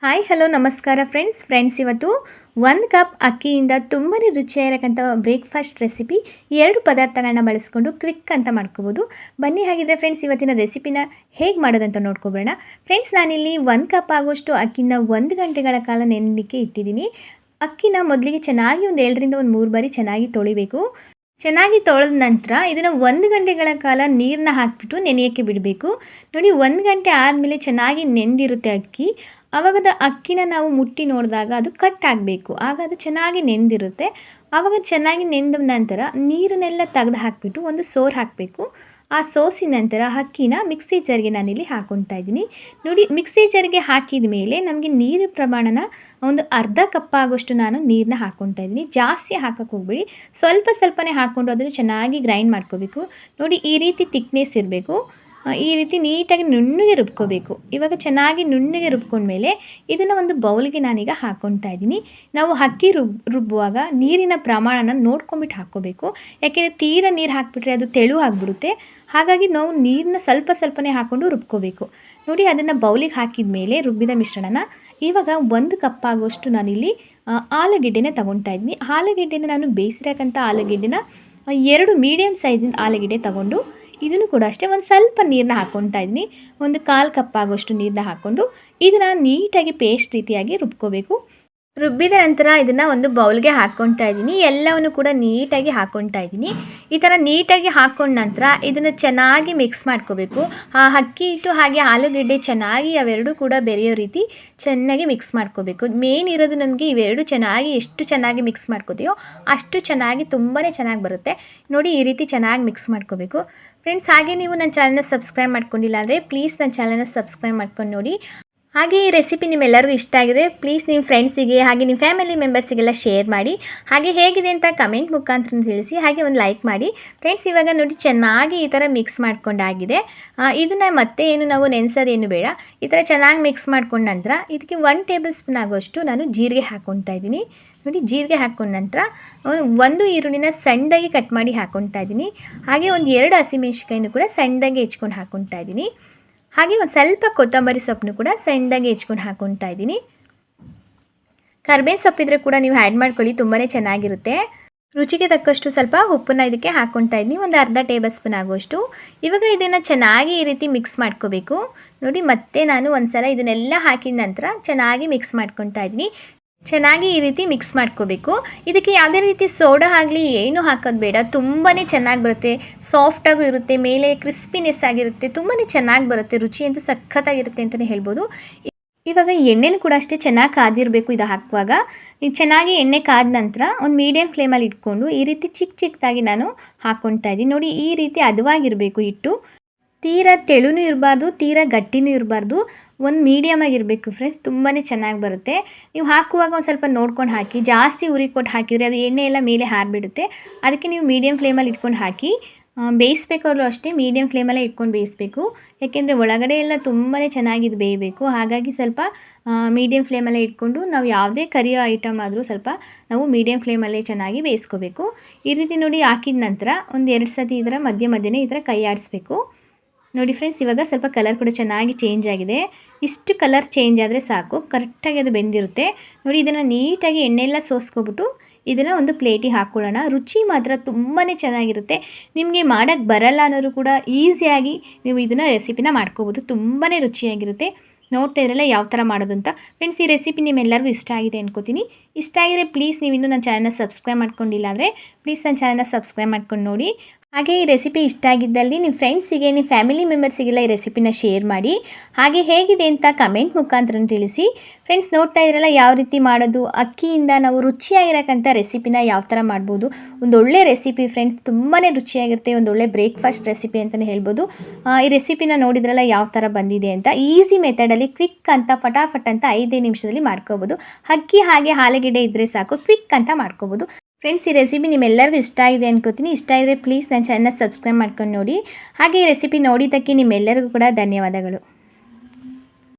Hi hello ನಮಸ್ಕಾರ friends ಇವತ್ತು 1 cup ಅಕ್ಕಿಯಿಂದ ತುಂಬಾ ರುಚಿಯಾಗಿರಕ್ಕಂಥ ಬ್ರೇಕ್ಫಾಸ್ಟ್ ರೆಸಿಪಿ 2 ಪದಾರ್ಥಗಳನ್ನ ಬಳಸ್ಕೊಂಡು ಕ್ವಿಕ್ ಅಂತ ಮಾಡ್ಕೋಬೋದು. ಬನ್ನಿ ಹಾಗಿದ್ರೆ ಫ್ರೆಂಡ್ಸ್ ಇವತ್ತಿನ ರೆಸಿಪಿನ ಹೇಗೆ ಮಾಡೋದಂತ ನೋಡ್ಕೊಬೇಡ. ಫ್ರೆಂಡ್ಸ್ ನಾನಿಲ್ಲಿ 1 ಕಪ್ ಆಗೋಷ್ಟು ಅಕ್ಕಿನ 1 ಗಂಟೆಗಳ ಕಾಲ ನೆನೆಲಿಕ್ಕೆ ಇಟ್ಟಿದ್ದೀನಿ. ಅಕ್ಕಿನ ಮೊದಲಿಗೆ ಚೆನ್ನಾಗಿ ಒಂದು 2 ರಿಂದ 3 ಬಾರಿ ಚೆನ್ನಾಗಿ ತೊಳಿಬೇಕು. ಚೆನ್ನಾಗಿ ತೊಳೆದ ನಂತರ ಇದನ್ನು 1 ಗಂಟೆಗಳ ಕಾಲ ನೀರನ್ನ ಹಾಕಿಬಿಟ್ಟು ನೆನೆಯೋಕ್ಕೆ ಬಿಡಬೇಕು. ನೋಡಿ 1 ಗಂಟೆ ಆದಮೇಲೆ ಚೆನ್ನಾಗಿ ನೆಂದಿರುತ್ತೆ ಅಕ್ಕಿ. ಆವಾಗದ ಅಕ್ಕಿನ ನಾವು ಮುಟ್ಟಿ ನೋಡಿದಾಗ ಅದು ಕಟ್ ಆಗಬೇಕು. ಆಗ ಅದು ಚೆನ್ನಾಗಿ ನೆಂದಿರುತ್ತೆ. ಆವಾಗ ಚೆನ್ನಾಗಿ ನೆಂದ ನಂತರ ನೀರನ್ನೆಲ್ಲ ತೆಗೆದು ಹಾಕಿಬಿಟ್ಟು ಒಂದು ಸೋರು ಹಾಕಬೇಕು. ಆ ಸೋಸಿದ ನಂತರ ಅಕ್ಕಿನ ಮಿಕ್ಸಿ ಜಾರ್ಗೆ ನಾನಿಲ್ಲಿ ಹಾಕ್ಕೊಳ್ತಾ ಇದ್ದೀನಿ. ನೋಡಿ ಮಿಕ್ಸಿ ಜಾರ್ಗೆ ಹಾಕಿದ ಮೇಲೆ ನಮಗೆ ನೀರಿನ ಪ್ರಮಾಣನ ಒಂದು ಅರ್ಧ ಕಪ್ ಆಗೋಷ್ಟು ನಾನು ನೀರನ್ನ ಹಾಕ್ಕೊಳ್ತಾ ಇದ್ದೀನಿ. ಜಾಸ್ತಿ ಹಾಕೋಕ್ಕೆ ಹೋಗಬೇಡಿ, ಸ್ವಲ್ಪ ಸ್ವಲ್ಪನೇ ಹಾಕ್ಕೊಂಡು ಅದನ್ನು ಚೆನ್ನಾಗಿ ಗ್ರೈಂಡ್ ಮಾಡ್ಕೋಬೇಕು. ನೋಡಿ ಈ ರೀತಿ ತಿಕ್ನೆಸ್ ಇರಬೇಕು. ಈ ರೀತಿ ನೀಟಾಗಿ ನುಣ್ಣಗೆ ರುಬ್ಕೋಬೇಕು. ಇವಾಗ ಚೆನ್ನಾಗಿ ನುಣ್ಣಗೆ ರುಬ್ಕೊಂಡ್ಮೇಲೆ ಇದನ್ನು ಒಂದು ಬೌಲ್ಗೆ ನಾನೀಗ ಹಾಕ್ಕೊಳ್ತಾ ಇದ್ದೀನಿ. ನಾವು ಅಕ್ಕಿ ರುಬ್ಬುವಾಗ ನೀರಿನ ಪ್ರಮಾಣನ ನೋಡ್ಕೊಂಬಿಟ್ಟು ಹಾಕ್ಕೋಬೇಕು. ಯಾಕೆಂದರೆ ತೀರ ನೀರು ಹಾಕಿಬಿಟ್ರೆ ಅದು ತೆಳು ಆಗಿಬಿಡುತ್ತೆ. ಹಾಗಾಗಿ ನಾವು ನೀರನ್ನ ಸ್ವಲ್ಪ ಸ್ವಲ್ಪನೇ ಹಾಕ್ಕೊಂಡು ರುಬ್ಕೋಬೇಕು. ನೋಡಿ ಅದನ್ನು ಬೌಲಿಗೆ ಹಾಕಿದ ಮೇಲೆ ರುಬ್ಬಿದ ಮಿಶ್ರಣನ ಇವಾಗ 1 ಕಪ್ ಆಗೋಷ್ಟು ನಾನಿಲ್ಲಿ ಆಲೂಗೆಡ್ಡೆನ ತೊಗೊಳ್ತಾ ಇದ್ದೀನಿ. ಆಲೂಗೆಡ್ಡೆನ ನಾನು ಬೇಯಿಸಿರಕ್ಕಂಥ ಆಲೂಗೆಡ್ಡೆನ 2 ಮೀಡಿಯಮ್ ಸೈಜಿನ ಆಲೂಗೆಡ್ಡೆ ತೊಗೊಂಡು ಇದನ್ನು ಕೂಡ ಅಷ್ಟೇ ಒಂದು ಸ್ವಲ್ಪ ನೀರನ್ನ ಹಾಕ್ಕೊಳ್ತಾ ಇದ್ದೀನಿ. ಒಂದು 1/4 ಕಪ್ ಆಗೋಷ್ಟು ನೀರನ್ನ ಹಾಕ್ಕೊಂಡು ಇದನ್ನು ನೀಟಾಗಿ ಪೇಸ್ಟ್ ರೀತಿಯಾಗಿ ರುಬ್ಕೋಬೇಕು. ರುಬ್ಬಿದ ನಂತರ ಇದನ್ನು ಒಂದು ಬೌಲ್ಗೆ ಹಾಕ್ಕೊಳ್ತಾ ಇದ್ದೀನಿ. ಎಲ್ಲವನ್ನು ಕೂಡ ನೀಟಾಗಿ ಹಾಕ್ಕೊಳ್ತಾ ಇದ್ದೀನಿ. ಈ ಥರ ನೀಟಾಗಿ ಹಾಕ್ಕೊಂಡ ನಂತರ ಇದನ್ನು ಚೆನ್ನಾಗಿ ಮಿಕ್ಸ್ ಮಾಡ್ಕೋಬೇಕು. ಆ ಅಕ್ಕಿ ಹಿಟ್ಟು ಹಾಗೆ ಆಲೂಗೆಡ್ಡೆ ಚೆನ್ನಾಗಿ ಅವೆರಡೂ ಕೂಡ ಬೆರೆಯೋ ರೀತಿ ಚೆನ್ನಾಗಿ ಮಿಕ್ಸ್ ಮಾಡ್ಕೋಬೇಕು. ಮೇನ್ ಇರೋದು ನಮಗೆ ಇವೆರಡು ಚೆನ್ನಾಗಿ ಎಷ್ಟು ಚೆನ್ನಾಗಿ ಮಿಕ್ಸ್ ಮಾಡ್ಕೋತೀವೋ ಅಷ್ಟು ಚೆನ್ನಾಗಿ ತುಂಬಾ ಚೆನ್ನಾಗಿ ಬರುತ್ತೆ. ನೋಡಿ ಈ ರೀತಿ ಚೆನ್ನಾಗಿ ಮಿಕ್ಸ್ ಮಾಡ್ಕೋಬೇಕು. ಫ್ರೆಂಡ್ಸ್ ಹಾಗೆ ನೀವು ನನ್ನ ಚಾನಲ್ನ ಸಬ್ಸ್ಕ್ರೈಬ್ ಮಾಡ್ಕೊಂಡಿಲ್ಲ ಅಂದರೆ ಪ್ಲೀಸ್ ನನ್ನ ಚಾನಲ್ನ ಸಬ್ಸ್ಕ್ರೈಬ್ ಮಾಡ್ಕೊಂಡು ನೋಡಿ. ಹಾಗೆ ಈ ರೆಸಿಪಿ ನಿಮ್ಮೆಲ್ಲರಿಗೂ ಇಷ್ಟ ಆಗಿದೆ ಪ್ಲೀಸ್ ನಿಮ್ಮ ಫ್ರೆಂಡ್ಸಿಗೆ ಹಾಗೆ ನಿಮ್ಮ ಫ್ಯಾಮಿಲಿ ಮೆಂಬರ್ಸಿಗೆಲ್ಲ ಶೇರ್ ಮಾಡಿ. ಹಾಗೆ ಹೇಗಿದೆ ಅಂತ ಕಮೆಂಟ್ ಮುಖಾಂತರ ತಿಳಿಸಿ. ಹಾಗೆ ಒಂದು ಲೈಕ್ ಮಾಡಿ. ಫ್ರೆಂಡ್ಸ್ ಇವಾಗ ನೋಡಿ ಚೆನ್ನಾಗಿ ಈ ಥರ ಮಿಕ್ಸ್ ಮಾಡ್ಕೊಂಡಾಗಿದೆ. ಇದನ್ನು ಮತ್ತೆ ಏನು ನಾವು ನೆನೆಸೋದೇನು ಬೇಡ. ಈ ಥರ ಚೆನ್ನಾಗಿ ಮಿಕ್ಸ್ ಮಾಡ್ಕೊಂಡ ನಂತರ ಇದಕ್ಕೆ 1 ಟೇಬಲ್ ಸ್ಪೂನ್ ಆಗೋಷ್ಟು ನಾನು ಜೀರಿಗೆ ಹಾಕ್ಕೊಳ್ತಾ ಇದ್ದೀನಿ. ನೋಡಿ ಜೀರಿಗೆ ಹಾಕ್ಕೊಂಡ ನಂತರ 1 ಈರುಳ್ಳಿನ ಸಣ್ಣದಾಗಿ ಕಟ್ ಮಾಡಿ ಹಾಕ್ಕೊಳ್ತಾ ಇದ್ದೀನಿ. ಹಾಗೆ ಒಂದು 2 ಹಸಿಮೆಣಸಿನಕಾಯಿನೂ ಕೂಡ ಸಣ್ಣದಾಗಿ ಹೆಚ್ಕೊಂಡು ಹಾಕ್ಕೊಳ್ತಾ ಇದ್ದೀನಿ. ಹಾಗೆ ಒಂದು ಸ್ವಲ್ಪ ಕೊತ್ತಂಬರಿ ಸೊಪ್ಪನ್ನು ಕೂಡ ಸಣ್ಣದಾಗಿ ಹೆಚ್ಕೊಂಡು ಹಾಕ್ಕೊಳ್ತಾ ಇದ್ದೀನಿ. ಕರ್ಬೇವಿನ ಸೊಪ್ಪಿದ್ರೆ ಕೂಡ ನೀವು ಆ್ಯಡ್ ಮಾಡ್ಕೊಳ್ಳಿ, ತುಂಬಾ ಚೆನ್ನಾಗಿರುತ್ತೆ. ರುಚಿಗೆ ತಕ್ಕಷ್ಟು ಸ್ವಲ್ಪ ಉಪ್ಪನ್ನ ಇದಕ್ಕೆ ಹಾಕ್ಕೊಳ್ತಾ ಇದ್ದೀನಿ, ಒಂದು ಅರ್ಧ ಟೇಬಲ್ ಸ್ಪೂನ್ ಆಗೋಷ್ಟು. ಇವಾಗ ಇದನ್ನು ಚೆನ್ನಾಗಿ ಈ ರೀತಿ ಮಿಕ್ಸ್ ಮಾಡ್ಕೋಬೇಕು. ನೋಡಿ ಮತ್ತೆ ನಾನು ಒಂದು ಸಲ ಇದನ್ನೆಲ್ಲ ಹಾಕಿದ ನಂತರ ಚೆನ್ನಾಗಿ ಮಿಕ್ಸ್ ಮಾಡ್ಕೊಳ್ತಾ ಇದ್ದೀನಿ. ಚೆನ್ನಾಗಿ ಈ ರೀತಿ ಮಿಕ್ಸ್ ಮಾಡ್ಕೋಬೇಕು. ಇದಕ್ಕೆ ಯಾವುದೇ ರೀತಿ ಸೋಡಾ ಆಗಲಿ ಏನು ಹಾಕೋದು ಬೇಡ. ತುಂಬಾ ಚೆನ್ನಾಗಿ ಬರುತ್ತೆ, ಸಾಫ್ಟಾಗೂ ಇರುತ್ತೆ, ಮೇಲೆ ಕ್ರಿಸ್ಪಿನೆಸ್ ಆಗಿರುತ್ತೆ, ತುಂಬಾ ಚೆನ್ನಾಗಿ ಬರುತ್ತೆ. ರುಚಿ ಅಂತೂ ಸಖತ್ತಾಗಿರುತ್ತೆ ಅಂತಲೇ ಹೇಳ್ಬೋದು. ಇವಾಗ ಎಣ್ಣೆನೂ ಕೂಡ ಅಷ್ಟೇ ಚೆನ್ನಾಗಿ ಕಾದಿರಬೇಕು. ಇದು ಹಾಕುವಾಗ ಇದು ಚೆನ್ನಾಗಿ ಎಣ್ಣೆ ಕಾದ ನಂತರ ಒಂದು ಮೀಡಿಯಮ್ ಫ್ಲೇಮಲ್ಲಿ ಇಟ್ಕೊಂಡು ಈ ರೀತಿ ಚಿಕ್ಕ ಚಿಕ್ಕದಾಗಿ ನಾನು ಹಾಕ್ಕೊಳ್ತಾ ಇದ್ದೀನಿ. ನೋಡಿ ಈ ರೀತಿ ಹದವಾಗಿರಬೇಕು ಹಿಟ್ಟು. ತೀರಾ ತೆಳುನೂ ಇರಬಾರ್ದು, ತೀರಾ ಗಟ್ಟಿನೂ ಇರಬಾರ್ದು, ಒಂದು ಮೀಡಿಯಮ್ ಆಗಿರಬೇಕು ಫ್ರೆಂಡ್ಸ್. ತುಂಬಾ ಚೆನ್ನಾಗಿ ಬರುತ್ತೆ. ನೀವು ಹಾಕುವಾಗ ಒಂದು ಸ್ವಲ್ಪ ನೋಡ್ಕೊಂಡು ಹಾಕಿ. ಜಾಸ್ತಿ ಉರಿ ಕೊಟ್ಟು ಹಾಕಿದರೆ ಅದು ಎಣ್ಣೆ ಎಲ್ಲ ಮೇಲೆ ಹಾರಿಬಿಡುತ್ತೆ. ಅದಕ್ಕೆ ನೀವು ಮೀಡಿಯಮ್ ಫ್ಲೇಮಲ್ಲಿ ಇಟ್ಕೊಂಡು ಹಾಕಿ. ಬೇಯಿಸ್ಬೇಕಾದ್ರೂ ಅಷ್ಟೇ ಮೀಡಿಯಮ್ ಫ್ಲೇಮಲ್ಲೇ ಇಟ್ಕೊಂಡು ಬೇಯಿಸಬೇಕು. ಯಾಕೆಂದರೆ ಒಳಗಡೆ ಎಲ್ಲ ತುಂಬಾ ಚೆನ್ನಾಗಿ ಇದು ಬೇಯಬೇಕು. ಹಾಗಾಗಿ ಸ್ವಲ್ಪ ಮೀಡಿಯಮ್ ಫ್ಲೇಮಲ್ಲೇ ಇಟ್ಕೊಂಡು ನಾವು ಯಾವುದೇ ಕರಿಯೋ ಐಟಮ್ ಆದರೂ ಸ್ವಲ್ಪ ನಾವು ಮೀಡಿಯಮ್ ಫ್ಲೇಮಲ್ಲೇ ಚೆನ್ನಾಗಿ ಬೇಯಿಸ್ಕೋಬೇಕು. ಈ ರೀತಿ ನೋಡಿ ಹಾಕಿದ ನಂತರ ಒಂದು 2 ಸತಿ ಈ ಥರ ಮಧ್ಯೆ ಈ ಥರ ಕೈ ಆಡಿಸ್ಬೇಕು. ನೋಡಿ ಫ್ರೆಂಡ್ಸ್ ಇವಾಗ ಸ್ವಲ್ಪ ಕಲರ್ ಕೂಡ ಚೆನ್ನಾಗಿ ಚೇಂಜ್ ಆಗಿದೆ. ಇಷ್ಟು ಕಲರ್ ಚೇಂಜ್ ಆದರೆ ಸಾಕು, ಕರೆಕ್ಟಾಗಿ ಅದು ಬೆಂದಿರುತ್ತೆ. ನೋಡಿ ಇದನ್ನು ನೀಟಾಗಿ ಎಣ್ಣೆಲ್ಲ ಸೋಸ್ಕೊಬಿಟ್ಟು ಇದನ್ನು ಒಂದು ಪ್ಲೇಟಿಗೆ ಹಾಕ್ಕೊಳ್ಳೋಣ. ರುಚಿ ಮಾತ್ರ ತುಂಬಾ ಚೆನ್ನಾಗಿರುತ್ತೆ. ನಿಮಗೆ ಮಾಡೋಕ್ಕೆ ಬರಲ್ಲ ಅನ್ನೋರು ಕೂಡ ಈಸಿಯಾಗಿ ನೀವು ಇದನ್ನು ರೆಸಿಪಿನ ಮಾಡ್ಕೋಬೋದು. ತುಂಬಾ ರುಚಿಯಾಗಿರುತ್ತೆ. ನೋಡ್ತಾ ಇದ್ರಲ್ಲ ಯಾವ ಥರ ಮಾಡೋದು ಅಂತ. ಫ್ರೆಂಡ್ಸ್ ಈ ರೆಸಿಪಿ ನಿಮ್ಮೆಲ್ಲರಿಗೂ ಇಷ್ಟ ಆಗಿದೆ ಅನ್ಕೋತೀನಿ. ಇಷ್ಟ ಆಗಿದ್ರೆ ಪ್ಲೀಸ್ ನೀವು ಇನ್ನೂ ನನ್ನ ಚಾನಲ್ನ ಸಬ್ಸ್ಕ್ರೈಬ್ ಮಾಡ್ಕೊಂಡಿಲ್ಲ ಅಂದರೆ ಪ್ಲೀಸ್ ನನ್ನ ಚಾನಲ್ನ ಸಬ್ಸ್ಕ್ರೈಬ್ ಮಾಡ್ಕೊಂಡು ನೋಡಿ. ಹಾಗೆ ಈ ರೆಸಿಪಿ ಇಷ್ಟ ಆಗಿದ್ದಲ್ಲಿ ನಿಮ್ಮ ಫ್ರೆಂಡ್ಸಿಗೆ ನಿಮ್ಮ ಫ್ಯಾಮಿಲಿ ಮೆಂಬರ್ಸಿಗೆಲ್ಲ ಈ ರೆಸಿಪಿನ ಶೇರ್ ಮಾಡಿ. ಹಾಗೆ ಹೇಗಿದೆ ಅಂತ ಕಮೆಂಟ್ ಮುಖಾಂತರ ತಿಳಿಸಿ. ಫ್ರೆಂಡ್ಸ್ ನೋಡ್ತಾ ಇದ್ರಲ್ಲ ಯಾವ ರೀತಿ ಮಾಡೋದು. ಅಕ್ಕಿಯಿಂದ ನಾವು ರುಚಿಯಾಗಿರೋಕ್ಕಂಥ ರೆಸಿಪಿನ ಯಾವ ಥರ ಮಾಡ್ಬೋದು. ಒಂದೊಳ್ಳೆ ರೆಸಿಪಿ ಫ್ರೆಂಡ್ಸ್, ತುಂಬಾ ರುಚಿಯಾಗಿರುತ್ತೆ. ಒಂದೊಳ್ಳೆ ಬ್ರೇಕ್ಫಾಸ್ಟ್ ರೆಸಿಪಿ ಅಂತಲೇ ಹೇಳ್ಬೋದು. ಈ ರೆಸಿಪಿನ ನೋಡಿದ್ರಲ್ಲ ಯಾವ ಥರ ಬಂದಿದೆ ಅಂತ. ಈಸಿ ಮೆಥಡಲ್ಲಿ ಕ್ವಿಕ್ ಅಂತ ಫಟಾಫಟ್ ಅಂತ 5 ನಿಮಿಷದಲ್ಲಿ ಮಾಡ್ಕೋಬೋದು. ಅಕ್ಕಿ ಹಾಗೆ ಆಲೂಗೆಡ್ಡೆ ಇದ್ದರೆ ಸಾಕು, ಕ್ವಿಕ್ ಅಂತ ಮಾಡ್ಕೋಬೋದು. ಫ್ರೆಂಡ್ಸ್ ಈ ರೆಸಿಪಿ ನಿಮ್ಮೆಲ್ಲರಿಗೂ ಇಷ್ಟ ಆಗಿದೆ ಅನ್ಕೋತೀನಿ. ಇಷ್ಟ ಆಗಿದ್ರೆ ಪ್ಲೀಸ್ ನನ್ನ ಚಾನಲ್ನ ಸಬ್ಸ್ಕ್ರೈಬ್ ಮಾಡ್ಕೊಂಡು ನೋಡಿ. ಹಾಗೆ ಈ ರೆಸಿಪಿ ನೋಡಿದ್ದಕ್ಕೆ ನಿಮ್ಮೆಲ್ಲರಿಗೂ ಕೂಡ ಧನ್ಯವಾದಗಳು.